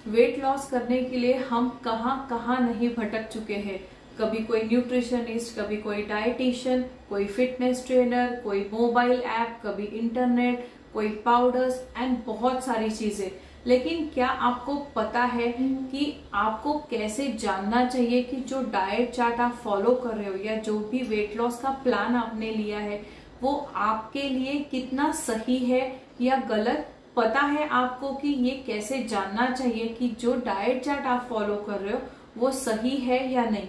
Weight loss करने के लिए हम कहाँ कहाँ नहीं भटक चुके हैं। कभी कोई न्यूट्रिशनिस्ट, कभी कोई डाइटिशियन, कोई फिटनेस ट्रेनर, कोई मोबाइल ऐप, कभी इंटरनेट, कोई पाउडर्स एंड बहुत सारी चीजें। लेकिन क्या आपको पता है कि आपको कैसे जानना चाहिए कि जो डाइट चार्ट आप फॉलो कर रहे हो या जो भी वेट लॉस का प्लान आपने लिया है वो आपके लिए कितना सही है या गलत। पता है आपको कि ये कैसे जानना चाहिए कि जो डाइट चार्ट आप फॉलो कर रहे हो वो सही है या नहीं।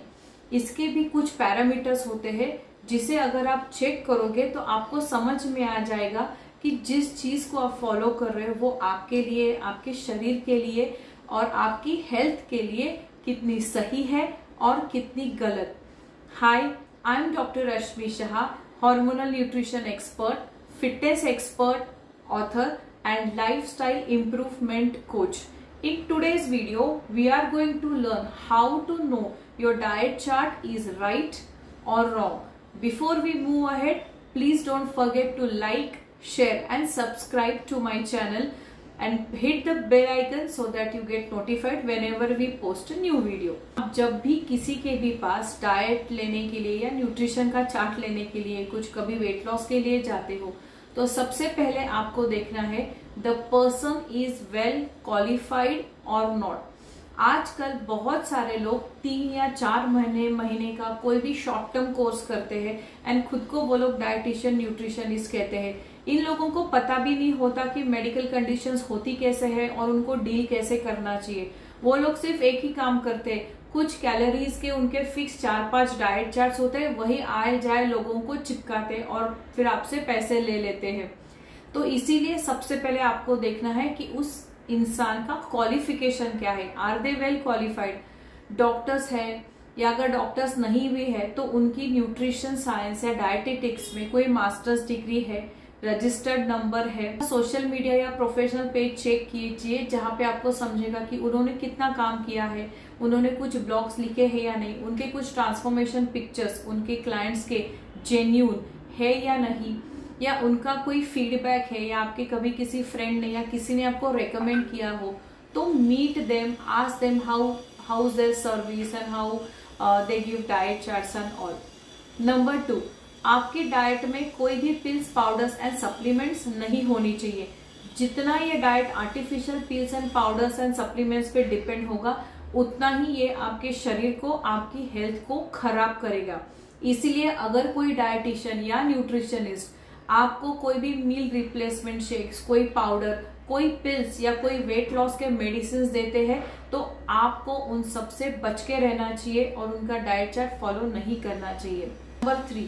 इसके भी कुछ पैरामीटर्स होते हैं जिसे अगर आप चेक करोगे तो आपको समझ में आ जाएगा कि जिस चीज को आप फॉलो कर रहे हो वो आपके लिए, आपके शरीर के लिए और आपकी हेल्थ के लिए कितनी सही है और कितनी गलत। Hi, I am doctor Rashmi Shah, hormonal nutrition expert, fitness expert, author and lifestyle improvement coach. In today's video, we are going to learn how to know your diet chart is right or wrong. Before we move ahead, please don't forget to like, share and subscribe to my channel and hit the bell icon so that you get notified whenever we post a new video. आप जब भी किसी के भी पास diet लेने के लिए या न्यूट्रिशन का चार्ट लेने के लिए, कुछ कभी वेट लॉस के लिए जाते हो तो सबसे पहले आपको देखना है the person is well qualified और नॉट। आजकल बहुत सारे लोग 3 या 4 महीने का कोई भी शॉर्ट टर्म कोर्स करते हैं एंड खुद को वो लोग डाइटिशियन, न्यूट्रिशनिस्ट कहते हैं। इन लोगों को पता भी नहीं होता कि मेडिकल कंडीशंस होती कैसे है और उनको डील कैसे करना चाहिए। वो लोग सिर्फ एक ही काम करते हैं, कुछ कैलोरीज के उनके फिक्स 4-5 डाइट चार्ट्स होते हैं, वही आए जाए लोगों को चिपकाते और फिर आपसे पैसे ले लेते हैं। तो इसीलिए सबसे पहले आपको देखना है कि उस इंसान का क्वालिफिकेशन क्या है। Are they well qualified? Doctors है या अगर डॉक्टर्स नहीं भी है तो उनकी न्यूट्रिशन साइंस या डायटेटिक्स में कोई मास्टर्स डिग्री है, रजिस्टर्ड नंबर है। सोशल मीडिया या प्रोफेशनल पेज चेक कीजिए जहां पे आपको समझेगा कि उन्होंने कितना काम किया है, उन्होंने कुछ ब्लॉग्स लिखे हैं या नहीं, उनके कुछ ट्रांसफॉर्मेशन पिक्चर्स उनके क्लाइंट्स के जेन्यून है या नहीं, या उनका कोई फीडबैक है या आपके कभी किसी फ्रेंड ने या किसी ने आपको रेकमेंड किया हो। तो meet them, ask them how is their service and how they give diet charts and all. Number 2, आपके डाइट में कोई भी पिल्स, पाउडर्स एंड सप्लीमेंट्स नहीं होनी चाहिए। जितना ये diet artificial pills and powders and supplements पे डिपेंड होगा उतना ही ये आपके शरीर को, आपकी हेल्थ को खराब करेगा। इसीलिए अगर कोई डाइटिशियन या न्यूट्रिशनिस्ट आपको कोई भी मील रिप्लेसमेंट शेक्स, कोई पाउडर, कोई पिल्स या कोई वेट लॉस के मेडिसिन देते हैं तो आपको उन सबसे बच के रहना चाहिए और उनका डाइट चार्ट फॉलो नहीं करना चाहिए। नंबर 3,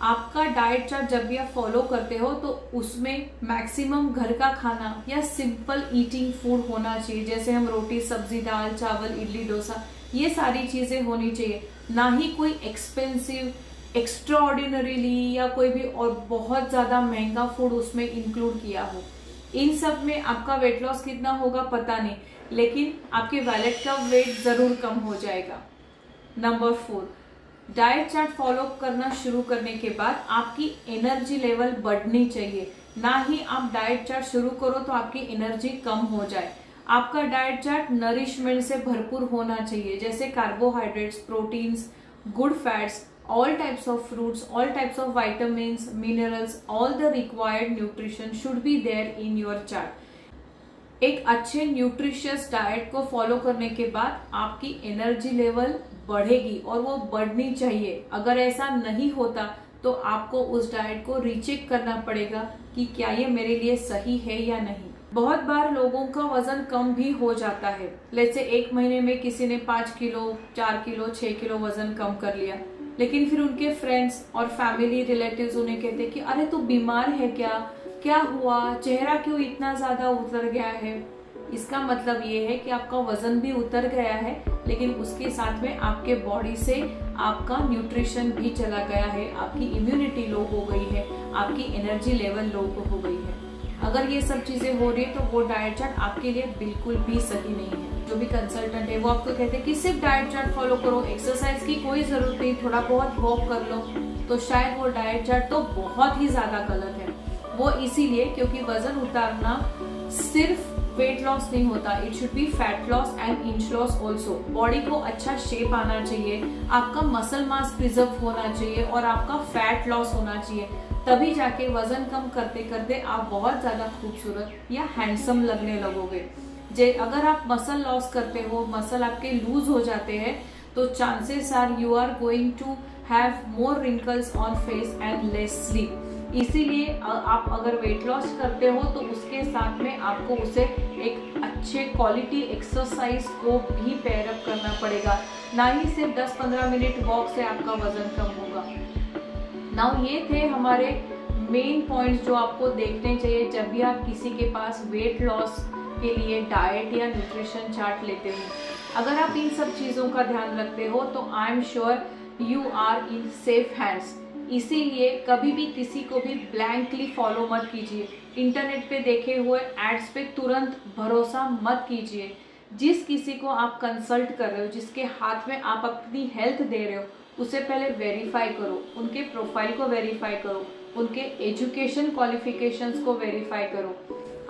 आपका डाइट चार्ट जब भी आप फॉलो करते हो तो उसमें मैक्सिमम घर का खाना या सिंपल ईटिंग फूड होना चाहिए। जैसे हम रोटी, सब्जी, दाल, चावल, इडली, डोसा, ये सारी चीजें होनी चाहिए। ना ही कोई एक्सपेंसिव, एक्स्ट्रा ऑर्डिनरीली या कोई भी और बहुत ज्यादा महंगा फूड उसमें इंक्लूड किया हो। इन सब में आपका वेट लॉस कितना होगा पता नहीं, लेकिन आपके वैलेट का वेट जरूर कम हो जाएगा। नंबर 4, डाइट चार्ट फॉलो करना शुरू करने के बाद आपकी एनर्जी लेवल बढ़नी चाहिए। ना ही आप डाइट चार्ट शुरू करो तो आपकी एनर्जी कम हो जाए। आपका डाइट चार्ट नरिशमेंट से भरपूर होना चाहिए, जैसे carbohydrates, proteins, good fats, all types of fruits, all types of vitamins, minerals, all the required nutrition should be there in your chart। एक अच्छे न्यूट्रिशियस डाइट को फॉलो करने के बाद आपकी एनर्जी लेवल बढ़ेगी और वो बढ़नी चाहिए। अगर ऐसा नहीं होता तो आपको उस डाइट को रीचेक करना पड़ेगा कि क्या ये मेरे लिए सही है या नहीं। बहुत बार लोगों का वजन कम भी हो जाता है। जैसे 1 महीने में किसी ने 5 किलो, 4 किलो, 6 किलो वजन कम कर लिया, लेकिन फिर उनके फ्रेंड्स और फैमिली रिलेटिव्स उन्हें कहते कि अरे तू बीमार है क्या हुआ, चेहरा क्यों इतना ज्यादा उतर गया है। इसका मतलब ये है कि आपका वजन भी उतर गया है, लेकिन उसके साथ में आपके बॉडी से आपका न्यूट्रिशन भी चला गया है, आपकी इम्यूनिटी लो हो गई है, आपकी एनर्जी लेवल लो हो गई है। अगर ये सब चीजें हो रही है तो वो डाइट चार्ट आपके लिए बिल्कुल भी सही नहीं है। जो भी कंसल्टेंट है वो आपको कहते हैं कि सिर्फ डाइट चार्ट फॉलो करो, एक्सरसाइज की कोई जरूरत नहीं, थोड़ा बहुत वॉक कर लो, तो शायद वो डाइट चार्ट तो बहुत ही ज्यादा गलत है। वो इसीलिए क्योंकि वजन उतारना सिर्फ वेट लॉस नहीं होता, it should be fat loss and inch loss also. Body को अच्छा शेप आना चाहिए, आपका मसल मास प्रिजर्व होना चाहिए और आपका फैट लॉस होना चाहिए, तभी जाके वजन कम करते करते आप बहुत ज्यादा खूबसूरत या हैंडसम लगने लगोगे। अगर आप मसल लॉस करते हो, मसल आपके लूज हो जाते हैं, तो chances are you are going to have more wrinkles on face and less sleep. इसीलिए आप अगर वेट लॉस करते हो तो उसके साथ में आपको उसे एक अच्छे क्वालिटी एक्सरसाइज को भी पेयर अप करना पड़ेगा, ना ही सिर्फ 10-15 मिनट वॉक से आपका वजन कम होगा। नाउ ये थे हमारे मेन पॉइंट्स जो आपको देखने चाहिए जब भी आप किसी के पास वेट लॉस के लिए डाइट या न्यूट्रिशन चार्ट लेते हो। अगर आप इन सब चीज़ों का ध्यान रखते हो तो I am sure you are in safe hands. इसीलिए कभी भी किसी को भी ब्लैंकली फॉलो मत कीजिए, इंटरनेट पे देखे हुए एड्स पे तुरंत भरोसा मत कीजिए। जिस किसी को आप कंसल्ट कर रहे हो, जिसके हाथ में आप अपनी हेल्थ दे रहे हो, उसे पहले वेरीफाई करो, उनके प्रोफाइल को वेरीफाई करो, उनके एजुकेशन क्वालिफिकेशंस को वेरीफाई करो।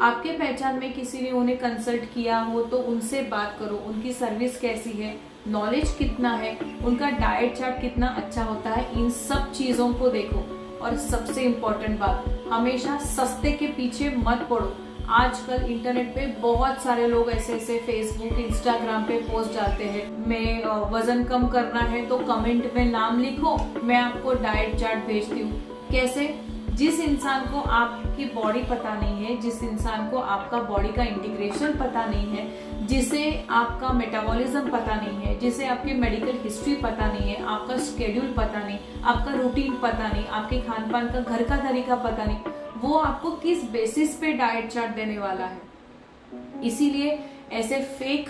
आपके पहचान में किसी ने उन्हें कंसल्ट किया हो तो उनसे बात करो, उनकी सर्विस कैसी है, नॉलेज कितना है, उनका डाइट चार्ट कितना अच्छा होता है, इन सब चीज़ों को देखो। और सबसे इम्पोर्टेंट बात, हमेशा सस्ते के पीछे मत पड़ो। आजकल इंटरनेट पे बहुत सारे लोग ऐसे फेसबुक इंस्टाग्राम पे पोस्ट डालते हैं, मैं वजन कम करना है तो कमेंट में नाम लिखो, मैं आपको डाइट चार्ट भेजती हूँ। कैसे? जिस इंसान को आपकी बॉडी पता नहीं है, जिस इंसान को आपका बॉडी का इंटीग्रेशन पता नहीं है, जिसे आपका मेटाबॉलिज्म पता नहीं है, जिसे आपकी मेडिकल हिस्ट्री पता नहीं है, आपका शेड्यूल पता नहीं, आपका रूटीन पता नहीं, आपके खान पान का घर का तरीका पता नहीं, वो आपको किस बेसिस पे डाइट चार्ट देने वाला है। इसीलिए ऐसे फेक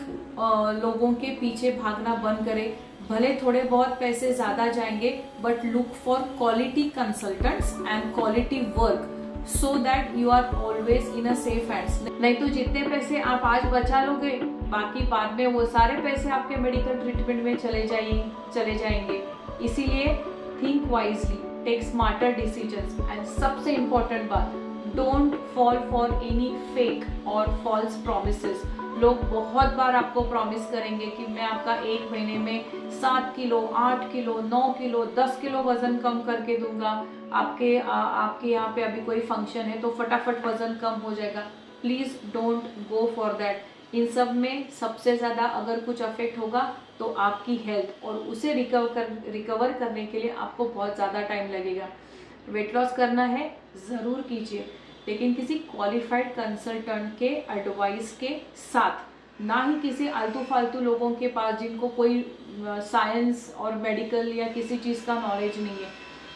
लोगों के पीछे भागना बंद करें। भले थोड़े बहुत पैसे ज्यादा जाएंगे, but look for quality consultants and quality work so that you are always in a safe hands. नहीं तो जितने पैसे आप आज बचा लोगे, बाकी बाद में वो सारे पैसे आपके मेडिकल ट्रीटमेंट में चले जाएंगे। इसीलिए think wisely, take smarter decisions and सबसे इम्पोर्टेंट बात, don't fall for any fake और फॉल्स प्रोमिसेस। लोग बहुत बार आपको प्रॉमिस करेंगे कि मैं आपका 1 महीने में 7 किलो, 8 किलो, 9 किलो, 10 किलो वजन कम करके दूंगा, आपके यहाँ पे अभी कोई फंक्शन है तो फटाफट वजन कम हो जाएगा। Please don't go for that. इन सब में सबसे ज्यादा अगर कुछ अफेक्ट होगा तो आपकी हेल्थ, और उसे रिकवर करने के लिए आपको बहुत ज्यादा टाइम लगेगा। वेट लॉस करना है जरूर कीजिए, लेकिन किसी क्वालिफाइड कंसल्टेंट के एडवाइस के साथ, ना ही किसी आलतू फालतू लोगों के पास जिनको कोई साइंस और मेडिकल या किसी चीज़ का नॉलेज नहीं है।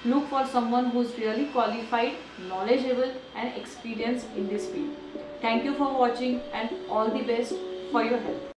Look for someone who is really qualified, knowledgeable and experienced in this field. Thank you for watching and all the best for your health.